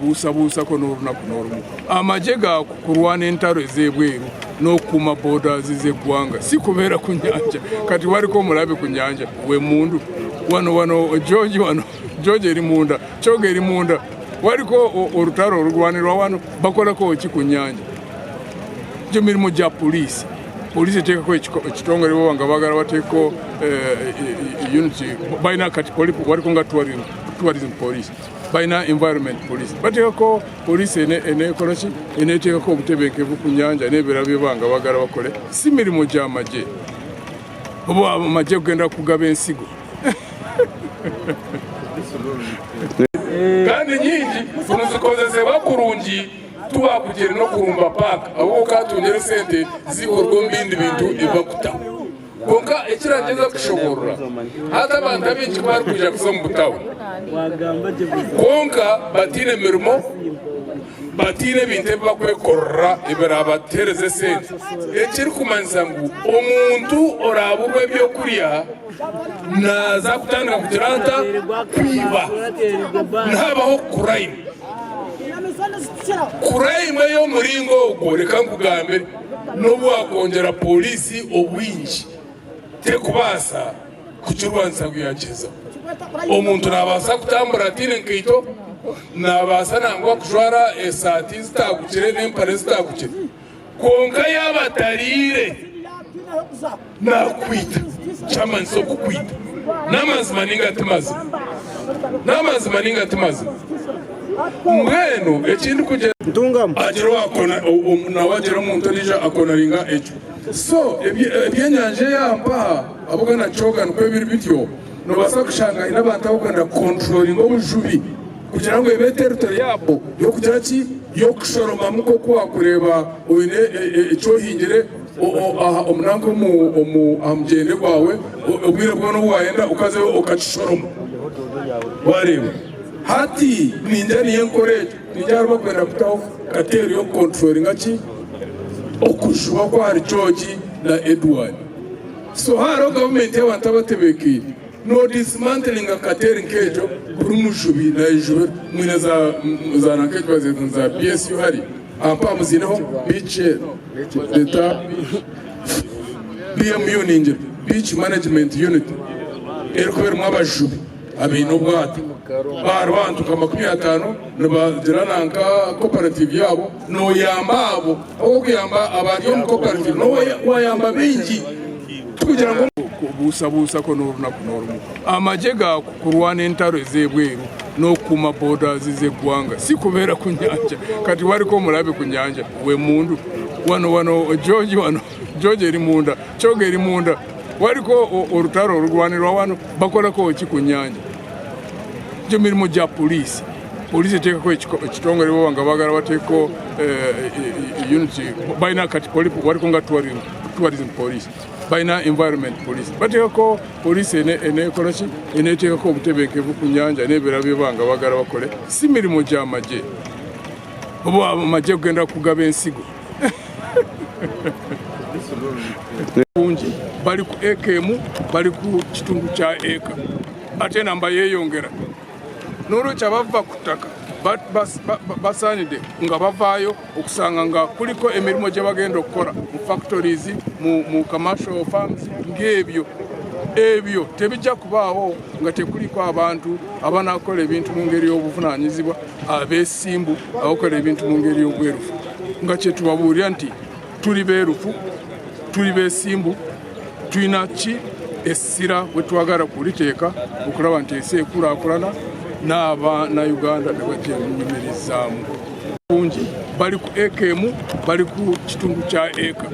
buusabuusa ko n'olunaku n'olumu amagye ga kulwana entalo ez'ebweru n'okukuuma borders z'eggwanga si kubeera ku nnyanja kati waliko omulabe ku nnyanja we mundu wano George eri munda Kyoga eri munda waliko olutalo olulwanirwa wano bakolako ki ku nnyanja gyo mirimu gya poliisi eteekako ekitongole baba nga baagala bateekako unity balina kati waliko nga tourism police balina environment police bateekako poliisi eneekola ki eneeteekako obutebenkevu ku nnyanja n'ebeera byeba nga baagala bakole si mirimu gy'amagye oba amagye kugenda kugaba ensigo kandi nyingi zino zikozesebwa kurungi tuba kugera no kurumba paaka abo katungere sente zikorwa mu bindi bintu ibakuta konka ekirageza kushoborora hata abantu abingi bari kuja kuza mu butawo konka batine mirimo batine bintu bakwekorora ibera batereze sente ekiri kumanisa ngu omuntu oraburwe byo kuriya naza kutandika kugiranta kwiba ntabaho kurayime yo muringo ogwo reka nkugambe n'obu wakongera polisi obwingi tekubasa kukirwanisa kuyakiza omuntu nabasa kutambura atine nkaito nabasa nangwa kujwara esaati zitagukire n'empare zitagukire konka yabatarire nakwita kyamanisa okukwita n'amazima ninga timazima mbwenu ekindi kugera agira wakona nawagera omuntu alija akonaringa ekyo so ebyenyanja yampa abogana Kyoga nikwe biri bityo nobasa kushanga ina abantu abogana controlling obujubi kugira ngo ebe territory yabo yo kugira ki yo kushoroma muko kwa kureba oine ekyohingire omunango amugende gwawe obwire bwono bwayenda ukaze ukakishoroma wareba hati ninja niye nkorejo nijara bakwenda kutaho kateri yo controlling aki okushuba kwa hari George na Edward so haro government y'abantu abatebekire no dismantling kateri nkejo kuri mushubi na ijuru mwina za nakejo bazetu za PSU hari ampa muzineho beach data BMU ninja beach management unit erikubera mwabashubi abino bwate abantu kama 50 nabagirana nanka cooperative yabo no yamba abo okuyamba abari mu cooperative no wayamba bingi tukugira ngo buusabuusa ko n'olunaku n'olumu amagye ga kulwana entalo ez'ebweru n'okukuuma borders z'eggwanga si kubeera ku nnyanja kati waliko omulabe ku nnyanja we mundu wano George eri munda Kyoga eri munda waliko olutalo olulwanirwa wano bakolako ki ku nnyanja gyo mirimu gya poliisi eteekako ekitongole baba nga baagala bateekako unity balina kati waliko nga tourism police balina environment police bateekako poliisi eneekola ki eneeteekako obutebenkevu ku nnyanja n'ebeera byeba nga baagala bakole si mirimu gy'amagye oba amagye kugenda kugaba ensigo bungi bali ku ekemu bali ku kitundu kya eka ate namba yeeyongera n'olwekyo abava ku ttaka basaanidde nga bavaayo okusanga nga kuliko emirimu gye bagenda okukola mu factories mu commercial farms ng'ebyo tebijja kubaawo nga tekuliko abantu abanakola ebintu mu ngeri y'obuvunaanyizibwa abeesimbu abakola ebintu mu ngeri y'obwerufu nga kye tubabuulira nti tuli beerufu tuli beesimbu tulina ki essira we twagala kuliteeka okulaba nti ensi ekulaakulana n'abaana Uganda ne bagyeyimirizaamu bungi bali ku ekemu bali ku kitundu kya eka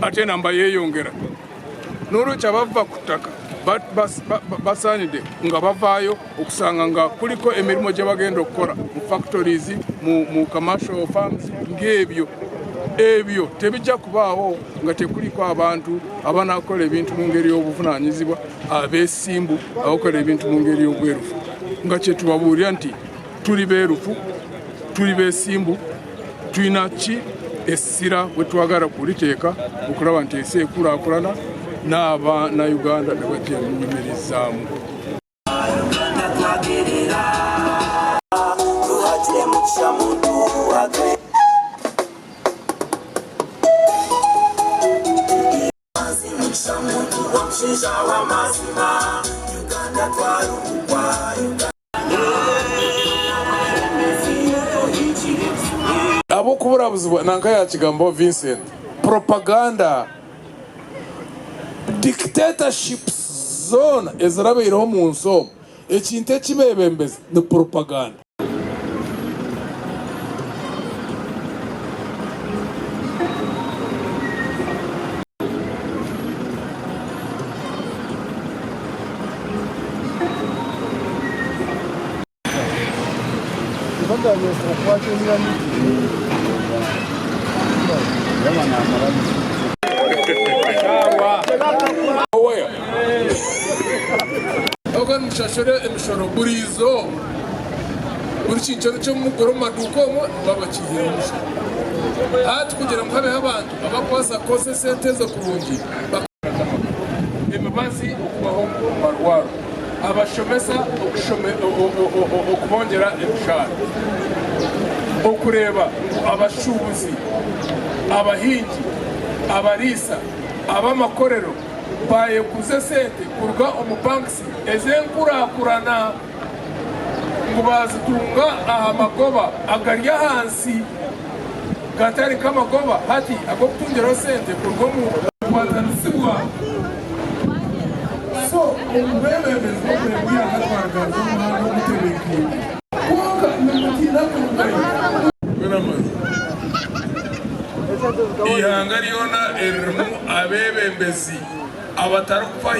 ate namba yeeyongera n'olwekyo abava ku ttaka basaanidde nga bavaayo okusanga nga kuliko emirimu gye bagenda okukola mu factories mu commercial farms ng'ebyo ebyo tebijja kubaawo nga tekuliko abantu abanakola ebintu mu ngeri y'obuvunanyizibwa abeesimbu abakola ebintu mu ngeri y'obwerufu nga kyetubabuulira nti tuli beerufu tuli beesimbu tulina ki essira bwe twagala kuliteeka okulaba nti ensi ekulaakulana n'Abannayuganda ne bagyenyumirizzaamu. Ab'okuburabuzibwa nanka ya kigambo Vincent propaganda dictatorships zone ezirabeereho mu nsi omwo ekintu ekibeebembezi ne propaganda. Ogan mushashore emishoro burizo buri kintu cyo mu mugoro maduko mo babakihira mushoro hati kugira ngo habe abantu abakoza kose sente zo kurungi emibazi okubaho marwaro abashomesa okubongera emishara okureba abashubuzi abahingi abarisa abamakorero bayekuze sente kuruga omubankisi ezenkurakurana ngo bazitunga aha magoba agarya hansi gatari k'amagoba hati ago kutungiraho sente kuruga mu kwatanisiwa so umubebebezi okurembwira agatwagaza umuhanda w'umutebekiye kuoga n'umutina kurugayo wenamazi ihanga ryona erimu abebembezi abatari kufa